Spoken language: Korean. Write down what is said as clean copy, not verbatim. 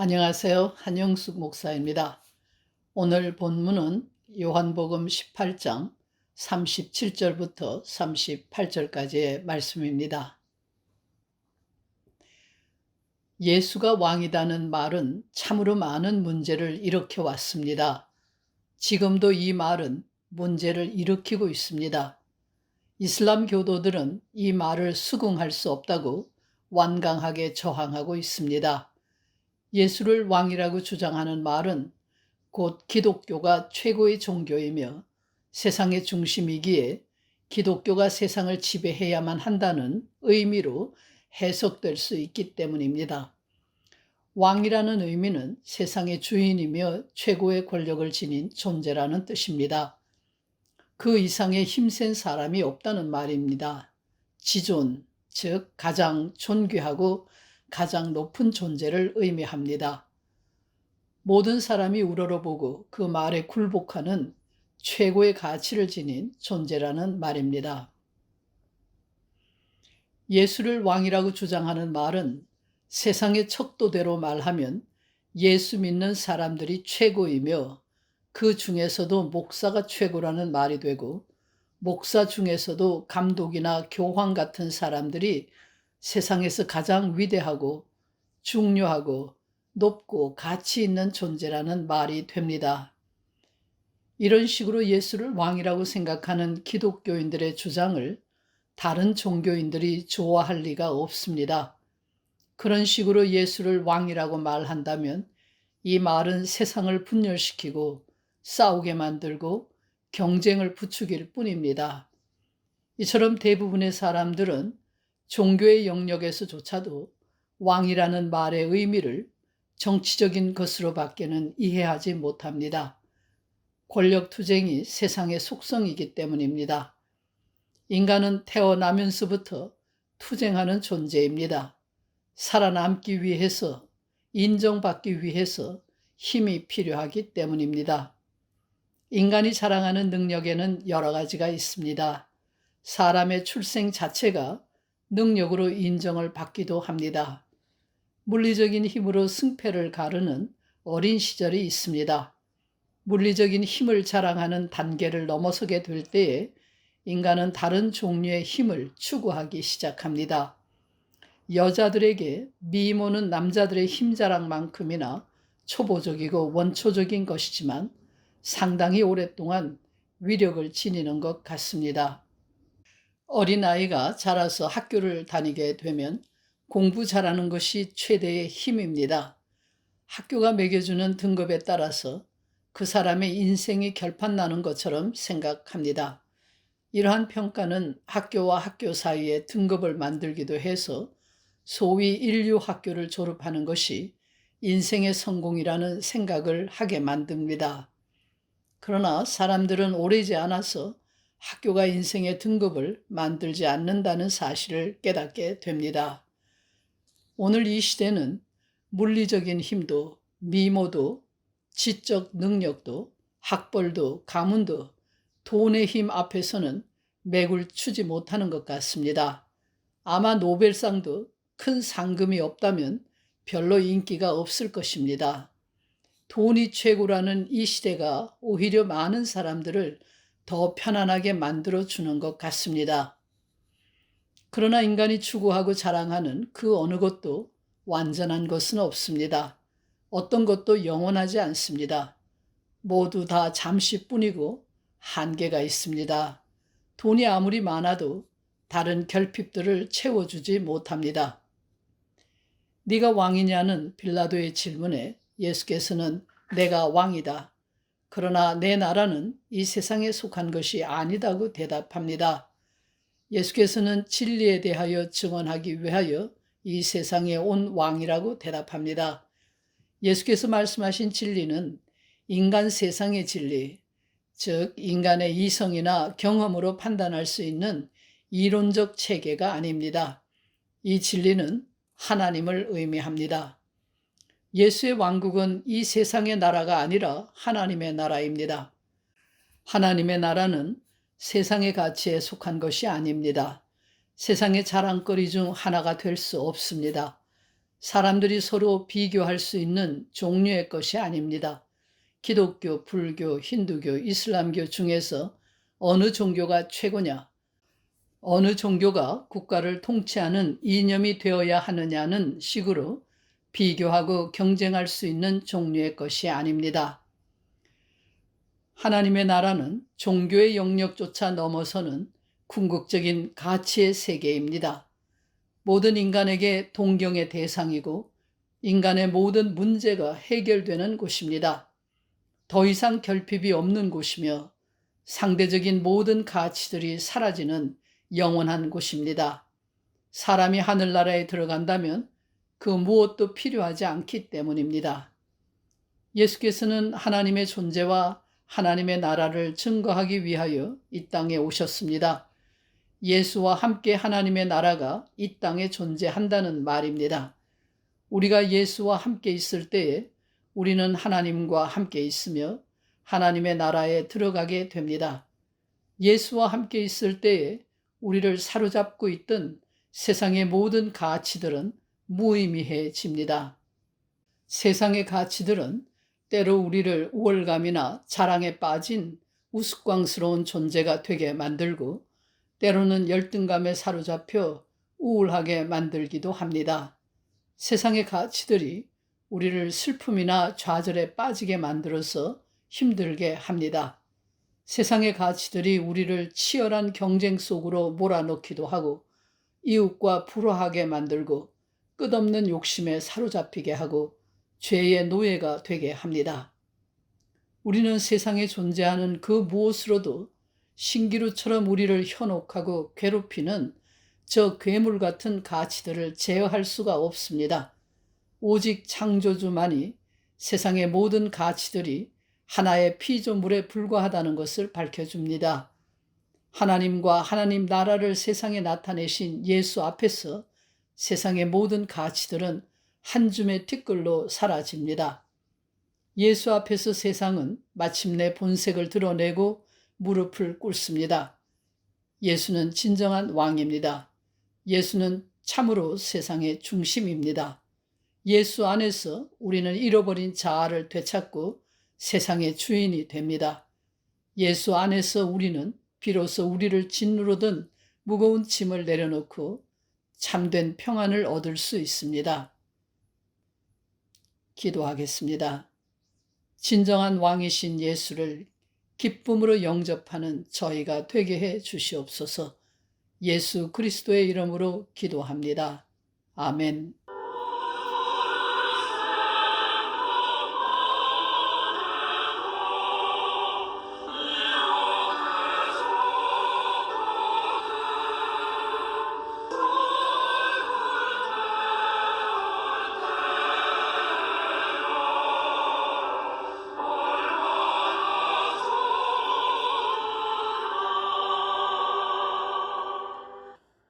안녕하세요. 한영숙 목사입니다. 오늘 본문은 요한복음 18장 37절부터 38절까지의 말씀입니다. 예수가 왕이다는 말은 참으로 많은 문제를 일으켜 왔습니다. 지금도 이 말은 문제를 일으키고 있습니다. 이슬람 교도들은 이 말을 수긍할 수 없다고 완강하게 저항하고 있습니다. 예수를 왕이라고 주장하는 말은 곧 기독교가 최고의 종교이며 세상의 중심이기에 기독교가 세상을 지배해야만 한다는 의미로 해석될 수 있기 때문입니다. 왕이라는 의미는 세상의 주인이며 최고의 권력을 지닌 존재라는 뜻입니다. 그 이상의 힘센 사람이 없다는 말입니다. 지존, 즉 가장 존귀하고 가장 높은 존재를 의미합니다. 모든 사람이 우러러보고 그 말에 굴복하는 최고의 가치를 지닌 존재라는 말입니다. 예수를 왕이라고 주장하는 말은 세상의 척도대로 말하면 예수 믿는 사람들이 최고이며 그 중에서도 목사가 최고라는 말이 되고 목사 중에서도 감독이나 교황 같은 사람들이 세상에서 가장 위대하고 중요하고 높고 가치 있는 존재라는 말이 됩니다. 이런 식으로 예수를 왕이라고 생각하는 기독교인들의 주장을 다른 종교인들이 좋아할 리가 없습니다. 그런 식으로 예수를 왕이라고 말한다면 이 말은 세상을 분열시키고 싸우게 만들고 경쟁을 부추길 뿐입니다. 이처럼 대부분의 사람들은 종교의 영역에서조차도 왕이라는 말의 의미를 정치적인 것으로밖에는 이해하지 못합니다. 권력투쟁이 세상의 속성이기 때문입니다. 인간은 태어나면서부터 투쟁하는 존재입니다. 살아남기 위해서, 인정받기 위해서 힘이 필요하기 때문입니다. 인간이 자랑하는 능력에는 여러 가지가 있습니다. 사람의 출생 자체가 능력으로 인정을 받기도 합니다. 물리적인 힘으로 승패를 가르는 어린 시절이 있습니다. 물리적인 힘을 자랑하는 단계를 넘어서게 될 때에 인간은 다른 종류의 힘을 추구하기 시작합니다. 여자들에게 미모는 남자들의 힘자랑만큼이나 초보적이고 원초적인 것이지만 상당히 오랫동안 위력을 지니는 것 같습니다. 어린아이가 자라서 학교를 다니게 되면 공부 잘하는 것이 최대의 힘입니다. 학교가 매겨주는 등급에 따라서 그 사람의 인생이 결판나는 것처럼 생각합니다. 이러한 평가는 학교와 학교 사이에 등급을 만들기도 해서 소위 인류 학교를 졸업하는 것이 인생의 성공이라는 생각을 하게 만듭니다. 그러나 사람들은 오래지 않아서 학교가 인생의 등급을 만들지 않는다는 사실을 깨닫게 됩니다. 오늘 이 시대는 물리적인 힘도 미모도 지적 능력도 학벌도 가문도 돈의 힘 앞에서는 맥을 추지 못하는 것 같습니다. 아마 노벨상도 큰 상금이 없다면 별로 인기가 없을 것입니다. 돈이 최고라는 이 시대가 오히려 많은 사람들을 더 편안하게 만들어주는 것 같습니다. 그러나 인간이 추구하고 자랑하는 그 어느 것도 완전한 것은 없습니다. 어떤 것도 영원하지 않습니다. 모두 다 잠시뿐이고 한계가 있습니다. 돈이 아무리 많아도 다른 결핍들을 채워주지 못합니다. 네가 왕이냐는 빌라도의 질문에 예수께서는 내가 왕이다. 그러나 내 나라는 이 세상에 속한 것이 아니다고 대답합니다. 예수께서는 진리에 대하여 증언하기 위하여 이 세상에 온 왕이라고 대답합니다. 예수께서 말씀하신 진리는 인간 세상의 진리, 즉 인간의 이성이나 경험으로 판단할 수 있는 이론적 체계가 아닙니다. 이 진리는 하나님을 의미합니다. 예수의 왕국은 이 세상의 나라가 아니라 하나님의 나라입니다. 하나님의 나라는 세상의 가치에 속한 것이 아닙니다. 세상의 자랑거리 중 하나가 될 수 없습니다. 사람들이 서로 비교할 수 있는 종류의 것이 아닙니다. 기독교, 불교, 힌두교, 이슬람교 중에서 어느 종교가 최고냐, 어느 종교가 국가를 통치하는 이념이 되어야 하느냐는 식으로 비교하고 경쟁할 수 있는 종류의 것이 아닙니다. 하나님의 나라는 종교의 영역조차 넘어서는 궁극적인 가치의 세계입니다. 모든 인간에게 동경의 대상이고 인간의 모든 문제가 해결되는 곳입니다. 더 이상 결핍이 없는 곳이며 상대적인 모든 가치들이 사라지는 영원한 곳입니다. 사람이 하늘나라에 들어간다면 그 무엇도 필요하지 않기 때문입니다. 예수께서는 하나님의 존재와 하나님의 나라를 증거하기 위하여 이 땅에 오셨습니다. 예수와 함께 하나님의 나라가 이 땅에 존재한다는 말입니다. 우리가 예수와 함께 있을 때에 우리는 하나님과 함께 있으며 하나님의 나라에 들어가게 됩니다. 예수와 함께 있을 때에 우리를 사로잡고 있던 세상의 모든 가치들은 무의미해집니다. 세상의 가치들은 때로 우리를 우월감이나 자랑에 빠진 우스꽝스러운 존재가 되게 만들고 때로는 열등감에 사로잡혀 우울하게 만들기도 합니다. 세상의 가치들이 우리를 슬픔이나 좌절에 빠지게 만들어서 힘들게 합니다. 세상의 가치들이 우리를 치열한 경쟁 속으로 몰아넣기도 하고 이웃과 불화하게 만들고 끝없는 욕심에 사로잡히게 하고 죄의 노예가 되게 합니다. 우리는 세상에 존재하는 그 무엇으로도 신기루처럼 우리를 현혹하고 괴롭히는 저 괴물 같은 가치들을 제어할 수가 없습니다. 오직 창조주만이 세상의 모든 가치들이 하나의 피조물에 불과하다는 것을 밝혀줍니다. 하나님과 하나님 나라를 세상에 나타내신 예수 앞에서 세상의 모든 가치들은 한 줌의 티끌로 사라집니다. 예수 앞에서 세상은 마침내 본색을 드러내고 무릎을 꿇습니다. 예수는 진정한 왕입니다. 예수는 참으로 세상의 중심입니다. 예수 안에서 우리는 잃어버린 자아를 되찾고 세상의 주인이 됩니다. 예수 안에서 우리는 비로소 우리를 짓누르 든 무거운 짐을 내려놓고 참된 평안을 얻을 수 있습니다. 기도하겠습니다. 진정한 왕이신 예수를 기쁨으로 영접하는 저희가 되게 해 주시옵소서. 예수 그리스도의 이름으로 기도합니다. 아멘.